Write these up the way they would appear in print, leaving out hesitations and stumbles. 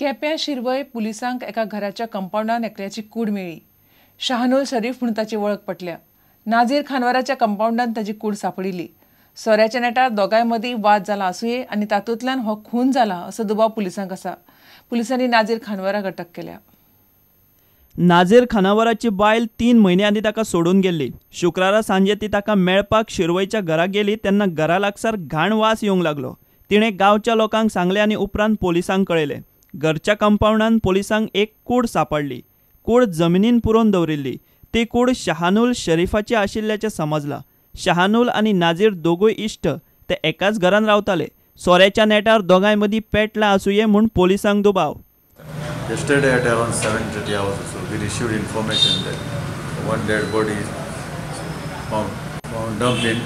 केप्यां शिरवय पुलिसांक एका घराच्या कंपाऊंडान एकल्याची कूड मेळ्ळी. शाहनूल शरीफ म्हणून ताची वळख पटल्या. नाझीर खानवाराच्या कंपाऊंडान ताची कूड सांपडिल्ली. सोऱ्याच्या नेटार दोगांय मदीं वाद जाला आसुये आनी तातूंतल्यान हो खून जाला असो दुबाव पुलिसांक आसा. पुलिसांनी नाझीर खानवाराक अटक केल्या. नाझीर खानावराची बायल 3 म्हयने आदीं ताका सोडून गेल्ली. शुक्रारा सांजे ती ताका मेळपाक शिरवयच्या घरा गेली तेन्ना घरा लागसार घाण वास येवंक लागलो. तिणें गांवच्या लोकांक सांगलें आनी उपरांत पोलिसांक कळयलें. घरच्या कंपाऊंडान पोलिसांक एक कूड सांपडली. कूड जमनीन पुरोवन दवरिल्ली. ती कूड शाहनूल शरीफाची आशिल्ल्याचें समजलां. शाहनूल आनी नाझीर दोगूय इश्ट ते एकाच घरान रावताले. सोऱ्याच्या नेटार दोगांय मदीं पेटलां आसुये म्हूण पोलिसांक दुबाव. Yesterday at around 7:30 hours or so, we received information that one dead body is found dumped in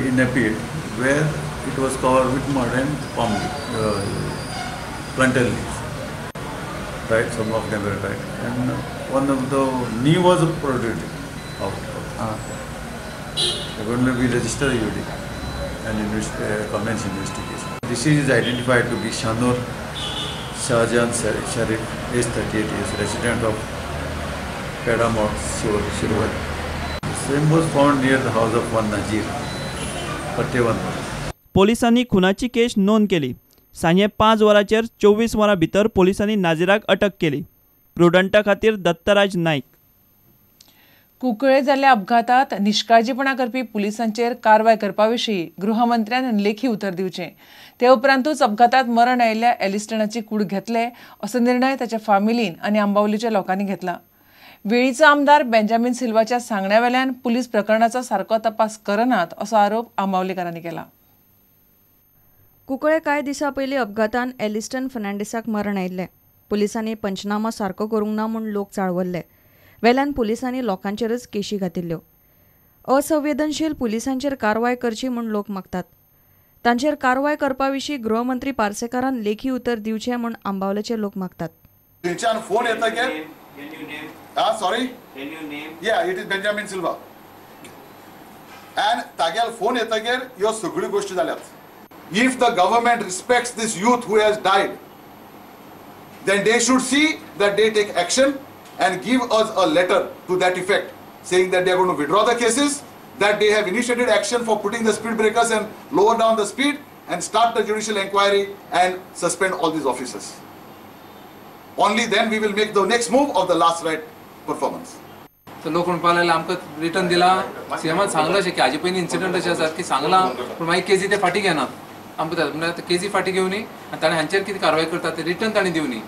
in a pit where it was covered with mud and plantain leaves. Right, some of them were right, and one of the knee was protruded out. We're going to register a UD and commence investigation. This is identified to be Shanur Shahjahan Sharif, age 38 years, resident of Pedamot, Shirwal. The same was found near the house of one Nazir, Pattewan. पोलिसांनी खुनाची केस नोंद केली. सांजे 5 वरांचेर 24 वरां भितर पोलिसांनी नाझीराक अटक केली. प्रुडंटा खातीर दत्तराज नाईक. कुंकळे जाल्ल्या अपघातात निश्काळजीपणा करपी पुलिसांचेर कारवाय करपा विशीं गृहमंत्र्यान लेखी उतर दिवचें. ते उपरांतूच अपघातात मरण आयिल्ल्या एलिस्टनाची कूड घेतले असो निर्णय ताच्या फामिलीन आनी आंबावलीच्या लोकांनी घेतला. वेळीचो आमदार बेंजामीन सिल्वाच्या सांगण्यावेल्यान पुलीस प्रकरणाचो सारको तपास करनात असो आरोप आंबावलीकारांनी केला. कुंकळे कांय दिसां पयलीं अपघातान एलिस्टन फर्नांडिसाक मरण आयिल्लें. पुलिसांनी पंचनामा सारको करूंक ना म्हूण लोक चाळवल्ले. वेल्यान पुलिसांनी लोकांचेरच केशी घातिल्ल्यो. असंवेदनशील पुलिसांचेर कारवाय करची म्हूण लोक मागतात. तांचेर कारवाय करपा विशीं गृहमंत्री पार्सेकारान लेखी उतर दिवचें म्हूण आंबावलेचे लोक मागतात. फोन येतकीर सॉरी या it is Benjamin Silva and तागेल फोन येतकीर ह्यो सगळ्यो गोष्टी जाल्यात. If the government respects this youth who has died then they should see that they take action and give us a letter to that effect saying that they are going to withdraw the cases, that they have initiated action for putting the speed breakers and lower down the speed and start the judicial inquiry and suspend all these officers. Only then we will make the next move of the last right performance. So लोक म्हणपाक लागले आमकां return दिला. सीएमान सांगलां अशें की हाजे पयलीं इन्सिडंट अशें आसात की सांगलां पूण मागीर केजी ते फाटी घेनात. आमकां म्हणजे केजी फाटी घेवनी आनी ताणें हांचेर कितें कारवाय करता ते रिटर्न ताणें दिवनी.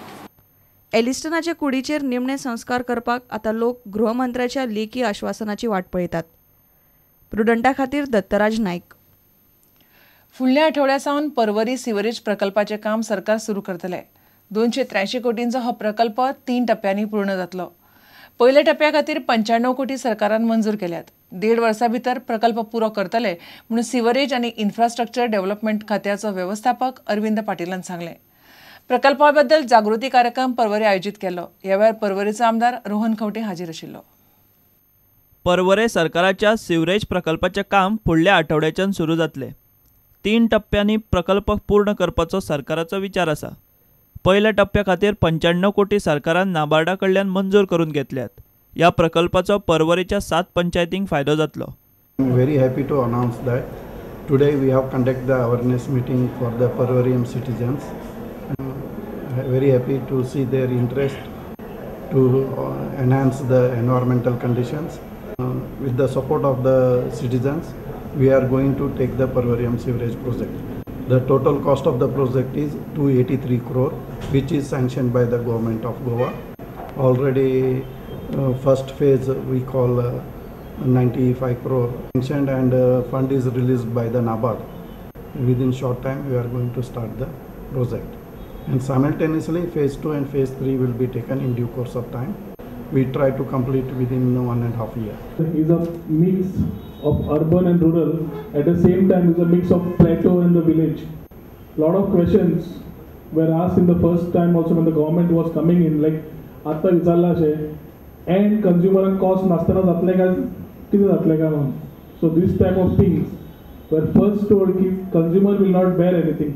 एलिस्टनाच्या कुडीचेर निमणे संस्कार करपाक आतां लोक गृहमंत्र्याच्या लेखी आश्वासनाची वाट पळयतात. प्रुडंटा खातीर दत्तराज नाईक. फुडल्या आठवड्या सावन पर्वरी सिवरेज प्रकल्पाचें काम सरकार सुरू करतले. 283 कोटींचो हो प्रकल्प 3 टप्प्यांनी पूर्ण जातलो. पयल्या टप्प्या खातीर 95 कोटी सरकारान मंजूर केल्यात. 1.5 वर्सां भितर प्रकल्प पुरो करतले म्हणून सिवरेज आनी इन्फ्रास्ट्रक्चर डेव्हलपमेंट खात्याचो वेवस्थापक अरविंद पाटीलान सांगलें. प्रकल्पा बद्दल जागृती कार्यक्रम पर्वरी आयोजीत केलो. ह्या वेळार पर्वरीचो आमदार रोहन खंवटे हाजीर आशिल्लो. पर्वरे सरकाराच्या सिवरेज प्रकल्पाचें काम फुडल्या आठवड्याच्यान सुरू जातलें. 3 टप्प्यांनी प्रकल्प पूर्ण करपाचो सरकाराचो विचार आसा. पयल्या टप्प्या खातीर 95 कोटी सरकारान नाबार्डा कडल्यान मंजूर करून घेतल्यात. ह्या प्रकल्पाचो पर्वरेच्या 7 पंचायतींक फायदो जातलो. I am very happy to announce that today we have conducted the awareness meeting for the Parvarium citizens. Very happy to see their interest to enhance the environmental conditions. With the support of the citizens, we are going to take the Parvarium sewerage project. The total cost of the project is 283 crore, which is sanctioned by the government of Goa. Already first phase we call 95 crore sanctioned and fund is released by the NABARD. Within short time we are going to start the project. And simultaneously phase 2 and phase 3 will be taken in due course of time. We try to complete within 1.5 years. It is a mix of urban and rural. At the same time, it's a mix of plateau and the village. Lot of questions were asked in the first time also when the government was coming in, like आता विचारला शे and consumer cost नसताना जातले का किती जातले का म्हणून. So this type of things were first told that consumer will not bear anything.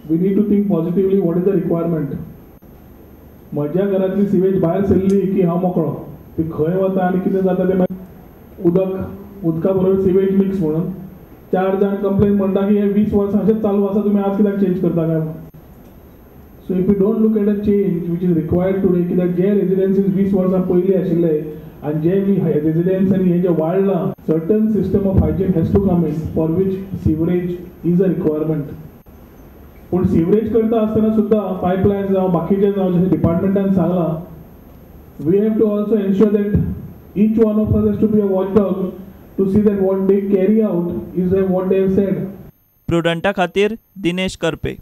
We need to think positively what is the requirement. माझ्या घरातली सिवेज बाहेर सरली की हांव मोकळो. ती खंय वता आनी कितें जाता तें उदका बरोबर सिवेज मिक्स म्हणून 4 जाण कंप्लेन म्हणटा की हे 20 वर्सां अशेंच चालू आसा, तुमी आज कित्याक चेंज करता काय. So if you don't look at a change which is required today, की जे रेजिडेन्सीज 20 वर्सां पयलीं आशिल्ले आनी जे रेजिडेन्स आनी हे जे वाडला, certain system of hygiene has to come in for which sewerage is a requirement. पण सिवरेज करता आसतना सुद्धा पाइपलाइन जावं बाकीचे जावं जशें डिपार्टमेंटान सांगला, we have to also ensure that each one of us has to be a watchdog to see that what they carry out is what they have said. प्रुडंटा खातीर दिनेश करपे.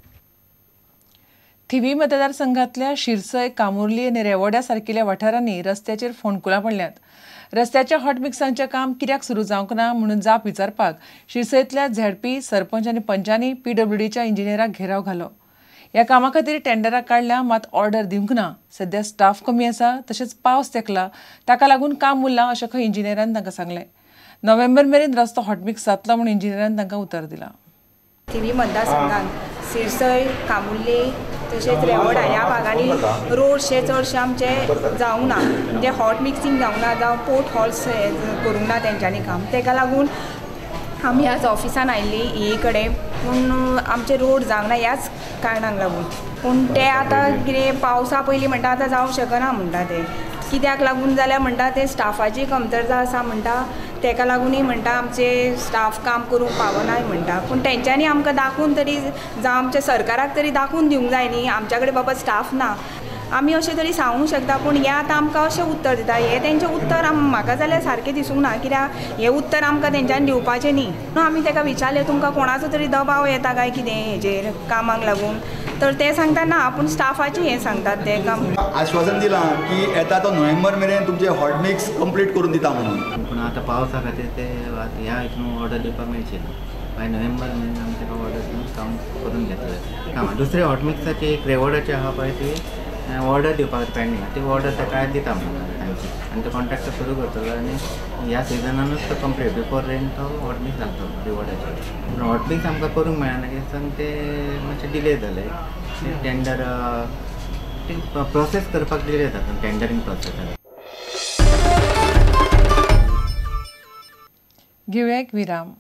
थिवी मतदारसंघातल्या शिरसय, कामुर्ली आनी रेवोड्या सारकिल्या वाठारांनी रस्त्याचेर फोंडकुलां पडल्यात. रस्त्याच्या हॉट मिक्सांचें काम कित्याक सुरू जावंक ना म्हणून जाप विचारपाक शिरसयतल्या झेडपी, सरपंच आनी पंचांनी PWDच्या इंजिनियराक घेराव घालो. ह्या कामा खातीर टेंडरां काडल्या, मात ऑर्डर दिवंक ना. सध्या स्टाफ कमी आसा, तशेंच पावस तेंकला, ताका लागून काम उरलां अशें खंय इंजिनियरान तांकां सांगलें. नोव्हेंबर मेरेन रस्तो हॉटमिक्स जातलो म्हूण इंजिनियरान तांकां उतर दिलां. थिवी मतदारसंघात सिरसय, कामुर्ली तशेंच रेवोडा ह्या भागांनी रोडशे चडशे आमचे जावंक ना. म्हणजे हॉट मिक्सिंग जावंक ना, जावं पोर्ट हॉल्स करूंक ना तेंच्यांनी काम. तेका लागून आमी आज ऑफिसान आयिल्ली ही कडेन, पूण आमचे रोड जावंक ना ह्याच कारणाक लागून. पूण ते आतां कितें पावसा पयलीं म्हणटा आतां जावंक शकना म्हणटा ते. कित्याक लागून जाल्यार म्हणटा ते स्टाफाची कमतरता आसा म्हणटा, तेका लागूनय म्हणटा आमचे स्टाफ काम करूंक पावनाय म्हणटा. पूण तेंच्यांनी आमकां दाखोवन तरी जावं आमच्या सरकाराक तरी दाखोवन दिवंक जाय न्ही आमच्या कडेन बाबा स्टाफ ना. आमी अशें तरी सांगूंक शकता, पूण हे आतां आमकां अशें उत्तर दिता. हे तेंचें उत्तर म्हाका जाल्यार सारकें दिसूंक ना, कित्याक हें उत्तर आमकां तेंच्यांनी दिवपाचें न्ही. आमी तेका विचारलें तुमकां कोणाचो तरी दबाव येता काय कितें हेजेर कामाक लागून, तर ते सांगता ना आपूण स्टाफाचें हें सांगतात ते काम. आश्वासन दिलां की येता तो नोव्हेंबर मेरेन तुमचे हॉट मिक्स कंप्लीट करून दिता म्हणून. पूण आतां पावसा खातीर ते ह्या हितून ऑर्डर दिवपाक मेळची ना. बाय नोव्हेंबर मेरेन आमी ताका ऑर्डर दिवन काम करून घेतले. दुसरे हॉट मिक्साची एक रेवोडाची आहा पळय ती ऑर्डर दिवपाक पेंडींग, ती ऑर्डर ताका दिता म्हणून तांची, आनी तो कॉन्ट्रॅक्टर सुरू करतलो आनी ह्या सिजनानूच तो कंप्लीट बिफोर रेन तो हॉट मिक्स घालतलो रेवोडाचे. पूण हॉट मिक्स आमकां करूंक मेळना कित्याक ते मातशें डिले जाले. टेंडर प्रोसेस करपाक डिले जाता, टेंडरींग प्रोसेस. घेवया एक विराम.